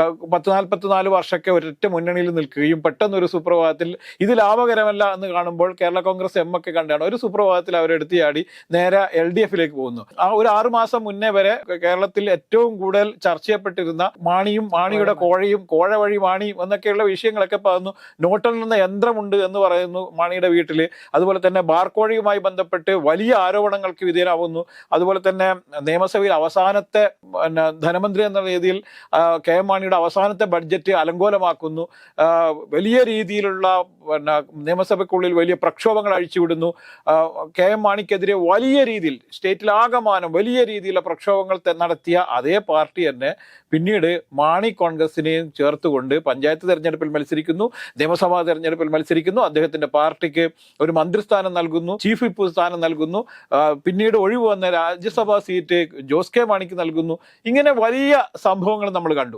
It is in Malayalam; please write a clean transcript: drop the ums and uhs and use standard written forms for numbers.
10-44 വർഷമൊക്കെ ഒരൊറ്റ മുന്നണിയിൽ നിൽക്കുകയും പെട്ടെന്നൊരു സുപ്രഭാതത്തിൽ ഇത് ലാഭകരമല്ല എന്ന് കാണുമ്പോൾ കേരള കോൺഗ്രസ് എം ഒക്കെ കണ്ടാണ് ഒരു സുപ്രഭാതത്തിൽ അവരെടുത്തിയാടി നേരെ LDF-ലേക്ക് പോകുന്നു. ആ ഒരു 6 മാസം മുന്നേ വരെ കേരളത്തിൽ ഏറ്റവും കൂടുതൽ ചർച്ച ചെയ്യപ്പെട്ടിരുന്ന മാണിയുടെ കോഴയും കോഴ വഴി മാണിയും എന്നൊക്കെയുള്ള വിഷയങ്ങളൊക്കെ പറഞ്ഞു. നോട്ടിൽ നിന്ന് യന്ത്രമുണ്ട് എന്ന് പറയുന്നു മാണിയുടെ വീട്ടിൽ. അതുപോലെ തന്നെ ബാർക്കോഴയുമായി ബന്ധപ്പെട്ട് വലിയ ആരോപണങ്ങൾക്ക് വിധേയനാവുന്നു. അതുപോലെ തന്നെ നിയമസഭയിൽ അവസാനത്തെ ധനമന്ത്രി എന്ന രീതിയിൽ KM മാണിയുടെ അവസാനത്തെ ബഡ്ജറ്റ് അലങ്കോലമാക്കുന്നു. വലിയ രീതിയിലുള്ള നിയമസഭയ്ക്കുള്ളിൽ വലിയ പ്രക്ഷോഭങ്ങൾ അഴിച്ചുവിടുന്നു. KM മാണിക്കെതിരെ വലിയ രീതിയിൽ സ്റ്റേറ്റിലാകമാനം വലിയ രീതിയിലുള്ള പ്രക്ഷോഭങ്ങൾ നടത്തിയ അതേ പാർട്ടി തന്നെ പിന്നീട് മാണി കോൺഗ്രസിനെയും ചേർത്തുകൊണ്ട് പഞ്ചായത്ത് തെരഞ്ഞെടുപ്പിൽ മത്സരിക്കുന്നു, നിയമസഭാ തെരഞ്ഞെടുപ്പിൽ മത്സരിക്കുന്നു, അദ്ദേഹത്തിന്റെ പാർട്ടിക്ക് ഒരു മന്ത്രിസ്ഥാനം നൽകുന്നു, ചീഫ് വിപ്പ് സ്ഥാനം നൽകുന്നു, പിന്നീട് ഒഴിവ് വന്ന രാജ്യസഭാ സീറ്റ് ജോസ് കെ മാണിക്ക് നൽകുന്നു. ഇങ്ങനെ വലിയ സംഭവങ്ങൾ നമ്മൾ കണ്ടു.